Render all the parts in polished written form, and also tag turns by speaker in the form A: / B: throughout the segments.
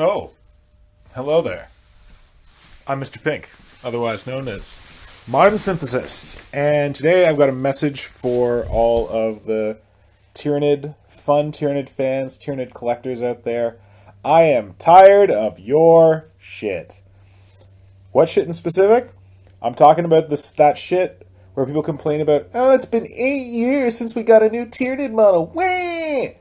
A: Oh, hello there. I'm Mr. Pink, otherwise known as Modern Synthesist, and today I've got a message for all of the Tyranid, fun Tyranid fans, Tyranid collectors out there. I am tired of your shit. What shit in specific? I'm talking about that shit where people complain about, oh, it's been 8 years since we got a new Tyranid model. Wah!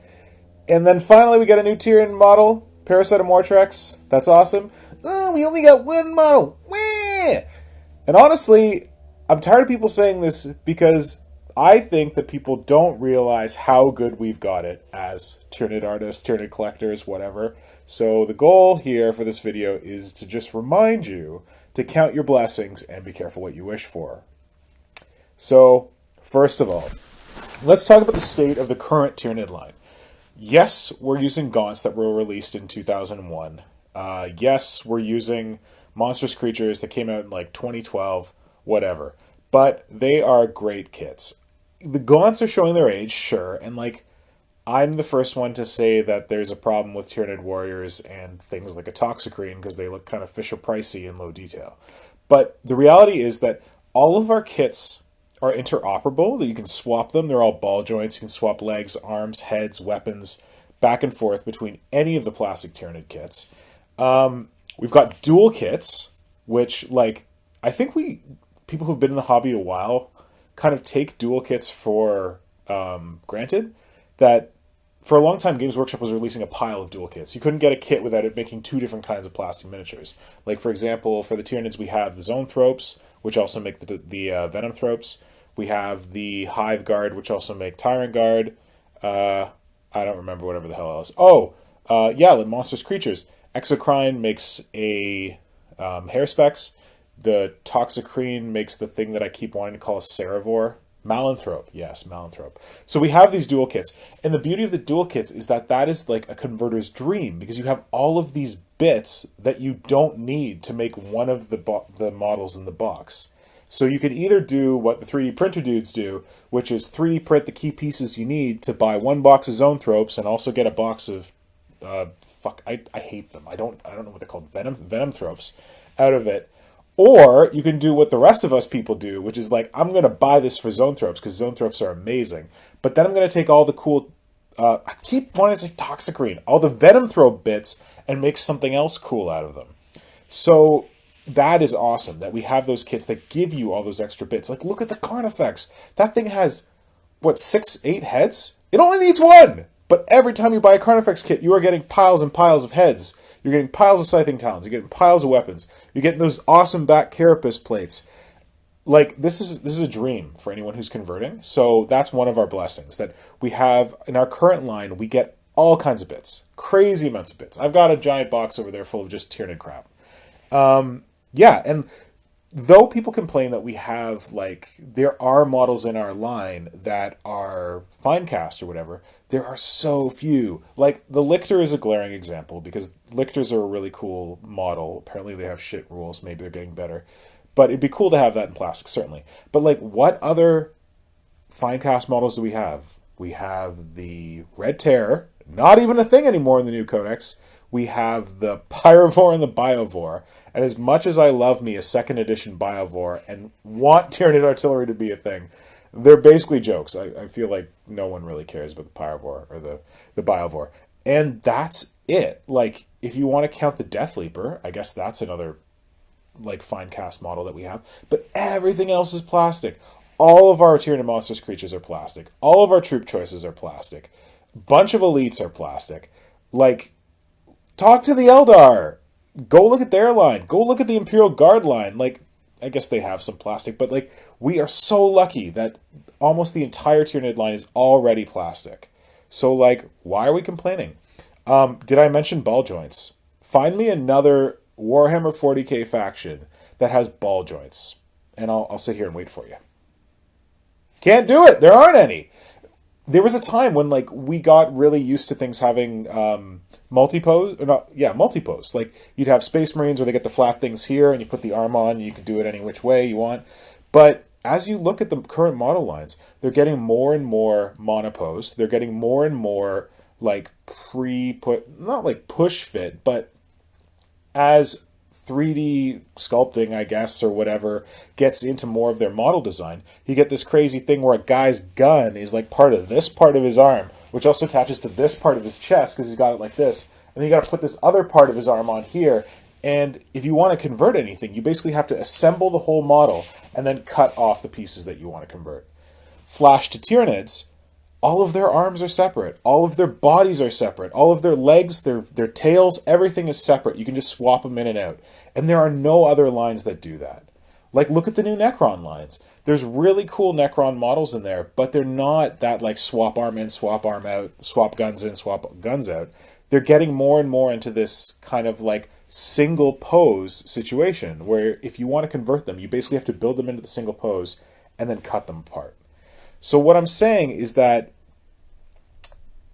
A: And then finally we got a new Tyranid model, Parasite of Mortrex. That's awesome. Oh, we only got one model. Wah! And honestly, I'm tired of people saying this because I think that people don't realize how good we've got it as Tyranid artists, Tyranid collectors, whatever. So the goal here for this video is to just remind you to count your blessings and be careful what you wish for. So, first of all, let's talk about the state of the current Tyranid line. Yes, we're using Gaunts that were released in 2001. Yes, we're using monstrous creatures that came out in like 2012, whatever. But they are great kits. The Gaunts are showing their age, sure, and like I'm the first one to say that there's a problem with Tyranid warriors and things like a Toxicrene because they look kind of Fisher-Pricey in low detail. But the reality is that all of our kits are interoperable, that you can swap them. They're all ball joints. You can swap legs, arms, heads, weapons, back and forth between any of the plastic Tyranid kits. We've got dual kits, which, like, I think people who've been in the hobby a while kind of take dual kits for granted. That for a long time, Games Workshop was releasing a pile of dual kits. You couldn't get a kit without it making two different kinds of plastic miniatures. Like, for example, for the Tyranids, we have the Zoanthropes, which also make the Venom Thropes. We have the Hive Guard, which also make Tyrant Guard. I don't remember whatever the hell else. Oh, yeah, the Monstrous Creatures. Exocrine makes a Hairspecs. The Toxicrene makes the thing that I keep wanting to call a Ceravore. Malanthrope. Yes, Malanthrope. So we have these dual kits. And the beauty of the dual kits is that that is like a converter's dream because you have all of these bits that you don't need to make one of the models in the box. So you could either do what the 3D printer dudes do, which is 3D print the key pieces you need to buy one box of Zoanthropes and also get a box of I hate them. I don't know what they're called. Venom Thropes out of it. Or you can do what the rest of us people do, which is like, I'm going to buy this for Zoanthropes because Zoanthropes are amazing. But then I'm going to take all the cool, I keep wanting to say Toxicrene, all the Venom Thrope bits and make something else cool out of them. So that is awesome that we have those kits that give you all those extra bits. Like, look at the Carnifex. That thing has, what, 8 heads? It only needs one! But every time you buy a Carnifex kit, you are getting piles and piles of heads. You're getting piles of Scything Talons. You're getting piles of weapons. You're getting those awesome back Carapace plates. Like, this is a dream for anyone who's converting. So that's one of our blessings, that we have, in our current line, we get all kinds of bits. Crazy amounts of bits. I've got a giant box over there full of just Tyranid crap. Yeah, and though people complain that we have, like, there are models in our line that are Finecast or whatever, there are so few. Like, the Lictor is a glaring example, because Lictors are a really cool model. Apparently they have shit rules, maybe they're getting better. But it'd be cool to have that in plastic, certainly. But, like, what other Finecast models do we have? We have the Red Terror, not even a thing anymore in the new Codex. We have the Pyrovore and the Biovore. And as much as I love me a second edition Biovore and want Tyranid artillery to be a thing, they're basically jokes. I feel like no one really cares about the Pyrovore or the Biovore. And that's it. Like, if you want to count the Death Leaper, I guess that's another, like, fine cast model that we have. But everything else is plastic. All of our Tyranid monstrous creatures are plastic. All of our troop choices are plastic. Bunch of elites are plastic. Like, talk to the Eldar. Go look at their line. Go look at the Imperial Guard line. Like, I guess they have some plastic, but, like, we are so lucky that almost the entire Tyranid line is already plastic. So, like, why are we complaining? Did I mention ball joints? Find me another Warhammer 40k faction that has ball joints, and I'll sit here and wait for you. Can't do it. There aren't any. There was a time when, like, we got really used to things having multipose, or not, yeah, multipose. Like, you'd have Space Marines where they get the flat things here, and you put the arm on, and you can do it any which way you want. But as you look at the current model lines, they're getting more and more monopose. They're getting more and more, like, not like push fit, but As 3D sculpting, I guess, or whatever, gets into more of their model design, you get this crazy thing where a guy's gun is like part of this part of his arm, which also attaches to this part of his chest because he's got it like this. And then you got to put this other part of his arm on here. And if you want to convert anything, you basically have to assemble the whole model and then cut off the pieces that you want to convert. Flash to Tyranids, all of their arms are separate. All of their bodies are separate. All of their legs, their tails, everything is separate. You can just swap them in and out. And there are no other lines that do that. Like, look at the new Necron lines. There's really cool Necron models in there, but they're not that, like, swap arm in, swap arm out, swap guns in, swap guns out. They're getting more and more into this kind of, like, single pose situation, where if you want to convert them, you basically have to build them into the single pose and then cut them apart. So what I'm saying is that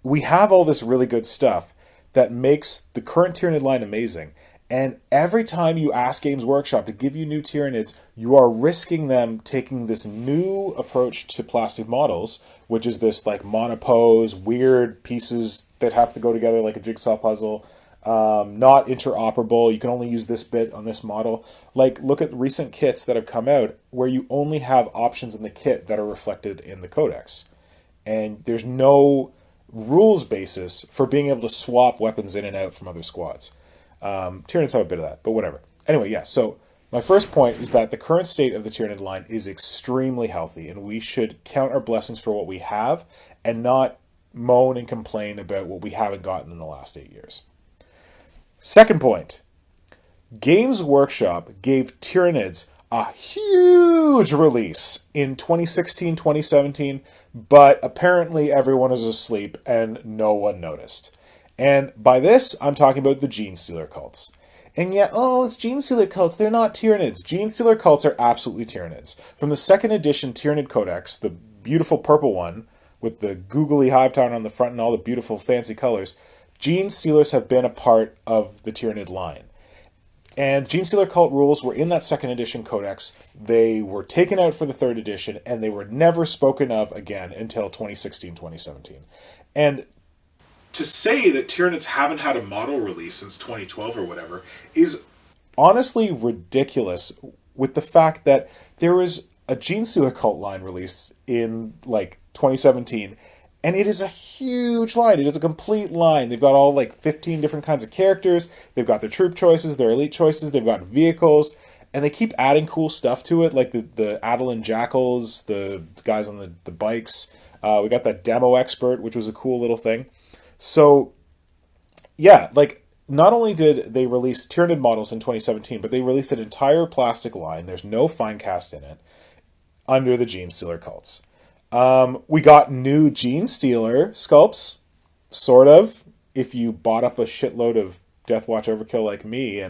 A: we have all this really good stuff that makes the current Tyranid line amazing. And every time you ask Games Workshop to give you new Tyranids, you are risking them taking this new approach to plastic models, which is this like monopose, weird pieces that have to go together like a jigsaw puzzle, not interoperable. You can only use this bit on this model. Like, look at recent kits that have come out where you only have options in the kit that are reflected in the Codex. And there's no rules basis for being able to swap weapons in and out from other squads. Tyranids have a bit of that, but whatever. Anyway, yeah, so my first point is that the current state of the Tyranid line is extremely healthy, and we should count our blessings for what we have and not moan and complain about what we haven't gotten in the last 8 years. Second point, Games Workshop gave Tyranids a huge release in 2016, 2017, but apparently everyone was asleep and no one noticed. And by this, I'm talking about the Gene Stealer cults. And yet, oh, it's Gene Stealer cults, they're not Tyranids. Gene Stealer cults are absolutely Tyranids. From the second edition Tyranid Codex, the beautiful purple one, with the googly hive town on the front and all the beautiful fancy colors, Gene Stealers have been a part of the Tyranid line. And Gene Stealer cult rules were in that second edition codex. They were taken out for the third edition, and they were never spoken of again until 2016, 2017. And to say that Tyranids haven't had a model release since 2012 or whatever is honestly ridiculous, with the fact that there was a Gene Stealer cult line released in like 2017, and it is a huge line. It is a complete line. They've got all like 15 different kinds of characters. They've got their troop choices, their elite choices. They've got vehicles, and they keep adding cool stuff to it, like the Adelan Jackals, the guys on the bikes. We got that demo expert, which was a cool little thing. So, yeah, like, not only did they release Tyranid models in 2017, but they released an entire plastic line. There's no fine cast in it under the Gene Stealer cults. We got new Gene Stealer sculpts, sort of, if you bought up a shitload of Deathwatch Overkill like me,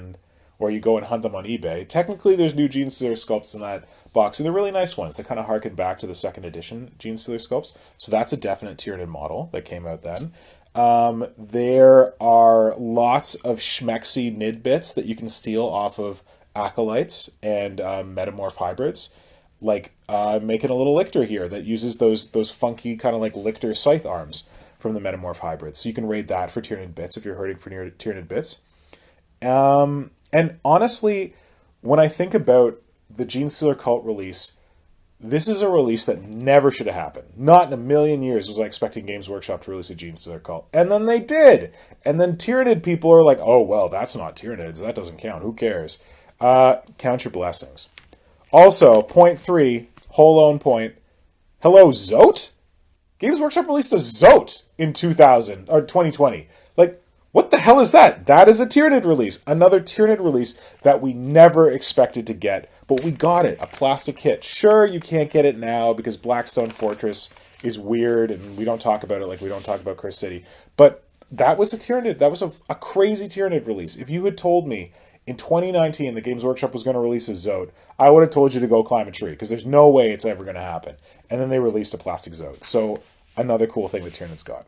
A: or you go and hunt them on eBay. Technically, there's new Gene Stealer sculpts in that box, and they're really nice ones. They kind of harken back to the second edition Gene Stealer sculpts, so that's a definite Tyranid model that came out then. There are lots of schmexy Nid bits that you can steal off of Acolytes and Metamorph hybrids. Like, making a little Lictor here that uses those funky kind of like Lictor scythe arms from the Metamorph hybrids. So you can raid that for Tyranid bits if you're hurting for Tyranid bits. And honestly, when I think about the Gene Stealer cult release, this is a release that never should have happened. Not in a million years was I expecting Games Workshop to release a Gene Stealer cult. And then they did! And then Tyranid people are like, oh, well, that's not Tyranids. That doesn't count. Who cares? Count your blessings. Also, point 3, whole own point. Hello, Zote? Games Workshop released a Zote in 2020. Like, what the hell is that? That is a Tyranid release. Another Tyranid release that we never expected to get, but we got it. A plastic kit. Sure, you can't get it now because Blackstone Fortress is weird and we don't talk about it like we don't talk about Curse City. But that was a Tyranid. That was a crazy Tyranid release. If you had told me in 2019 the Games Workshop was going to release a Zote, I would have told you to go climb a tree because there's no way it's ever going to happen. And then they released a plastic Zote. So another cool thing that Tyranid's got.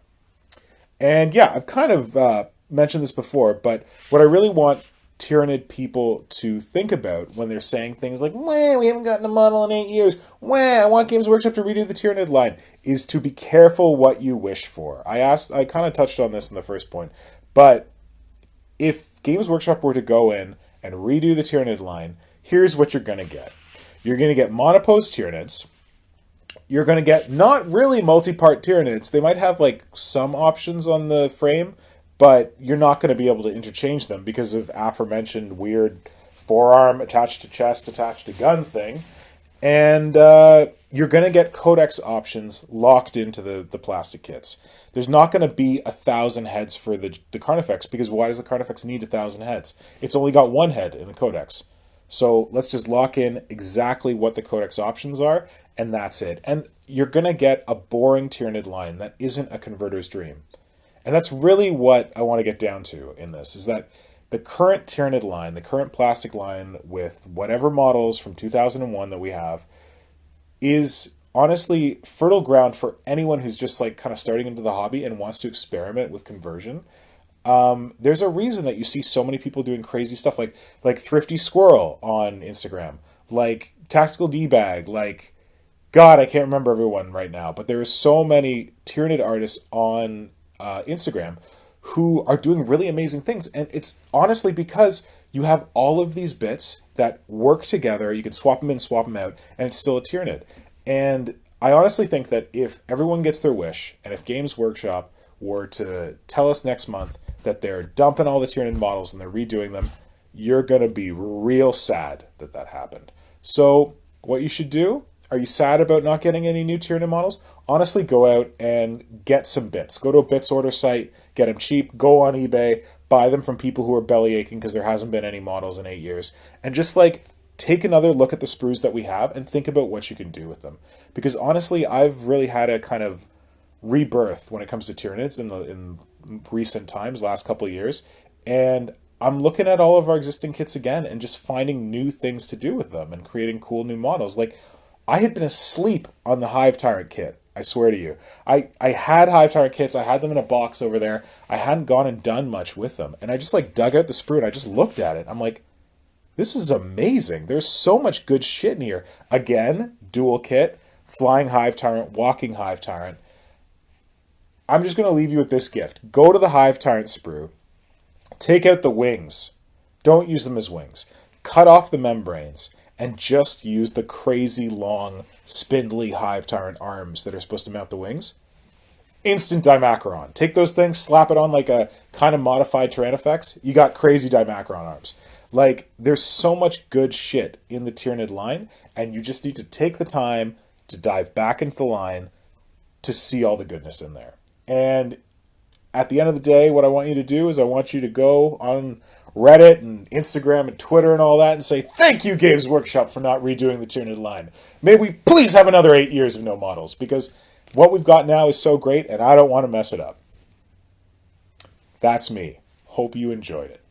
A: And yeah, I've kind of mentioned this before, but what I really want Tyranid people to think about when they're saying things like, "Wah, we haven't gotten a model in 8 years. Wah, I want Games Workshop to redo the Tyranid line," is to be careful what you wish for. I kind of touched on this in the first point, but if Games Workshop were to go in and redo the Tyranid line, here's what you're going to get. You're going to get Monopose Tyranids. You're going to get not really multi-part Tyranids. They might have like some options on the frame, but you're not going to be able to interchange them because of aforementioned weird forearm attached to chest, attached to gun thing. And you're going to get Codex Options locked into the plastic kits. There's not going to be 1,000 heads for the Carnifex, because why does the Carnifex need 1,000 heads? It's only got one head in the Codex. So let's just lock in exactly what the Codex Options are, and that's it. And you're going to get a boring Tyranid line that isn't a converter's dream. And that's really what I want to get down to in this, is that the current Tyranid line, the current plastic line with whatever models from 2001 that we have, is honestly fertile ground for anyone who's just like kind of starting into the hobby and wants to experiment with conversion. There's a reason that you see so many people doing crazy stuff like Thrifty Squirrel on Instagram, like Tactical D-Bag, like, God, I can't remember everyone right now, but there are so many Tyranid artists on Instagram who are doing really amazing things. And it's honestly because you have all of these bits that work together. You can swap them in, swap them out, and it's still a Tyranid. And I honestly think that if everyone gets their wish, and if Games Workshop were to tell us next month that they're dumping all the Tyranid models and they're redoing them, you're going to be real sad that that happened. So what you should do, are you sad about not getting any new Tyranid models? Honestly, go out and get some bits. Go to a bits order site, get them cheap, go on eBay, buy them from people who are belly aching because there hasn't been any models in 8 years, and just like take another look at the sprues that we have and think about what you can do with them. Because honestly, I've really had a kind of rebirth when it comes to Tyranids in recent times, last couple of years, and I'm looking at all of our existing kits again and just finding new things to do with them and creating cool new models. Like, I had been asleep on the Hive Tyrant kit. I swear to you. I had Hive Tyrant kits. I had them in a box over there. I hadn't gone and done much with them. And I just like dug out the sprue and I just looked at it. I'm like, this is amazing. There's so much good shit in here. Again, dual kit, flying Hive Tyrant, walking Hive Tyrant. I'm just going to leave you with this gift. Go to the Hive Tyrant sprue. Take out the wings. Don't use them as wings. Cut off the membranes. And just use the crazy long, spindly Hive Tyrant arms that are supposed to mount the wings. Instant Dimacron. Take those things, slap it on like a kind of modified Tyrannifex. You got crazy Dimacron arms. Like, there's so much good shit in the Tyranid line, and you just need to take the time to dive back into the line to see all the goodness in there. And at the end of the day, what I want you to do is I want you to go on Reddit and Instagram and Twitter and all that and say, thank you, Games Workshop, for not redoing the Tyranid line. May we please have another 8 years of no models, because what we've got now is so great and I don't want to mess it up. That's me. Hope you enjoyed it.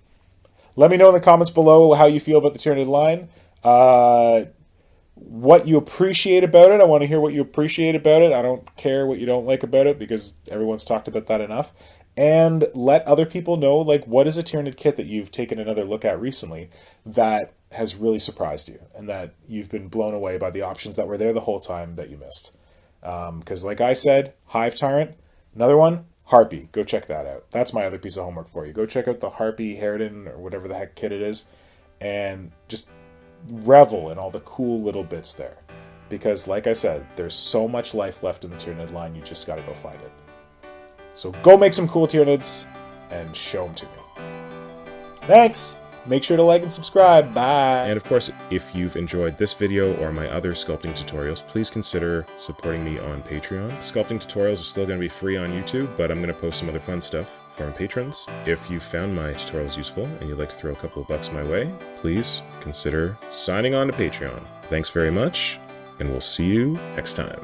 A: Let me know in the comments below how you feel about the Tyranid line. What you appreciate about it. I want to hear what you appreciate about it. I don't care what you don't like about it, because everyone's talked about that enough. And let other people know, like, what is a Tyranid kit that you've taken another look at recently that has really surprised you and that you've been blown away by the options that were there the whole time that you missed. Because like I said, Hive Tyrant, another one, Harpy. Go check that out. That's my other piece of homework for you. Go check out the Harpy Harridan or whatever the heck kit it is and just revel in all the cool little bits there. Because like I said, there's so much life left in the Tyranid line, you just got to go find it. So go make some cool Tyranids and show them to me. Thanks! Make sure to like and subscribe. Bye!
B: And of course, if you've enjoyed this video or my other sculpting tutorials, please consider supporting me on Patreon. Sculpting tutorials are still going to be free on YouTube, but I'm going to post some other fun stuff for my patrons. If you found my tutorials useful and you'd like to throw a couple of bucks my way, please consider signing on to Patreon. Thanks very much, and we'll see you next time.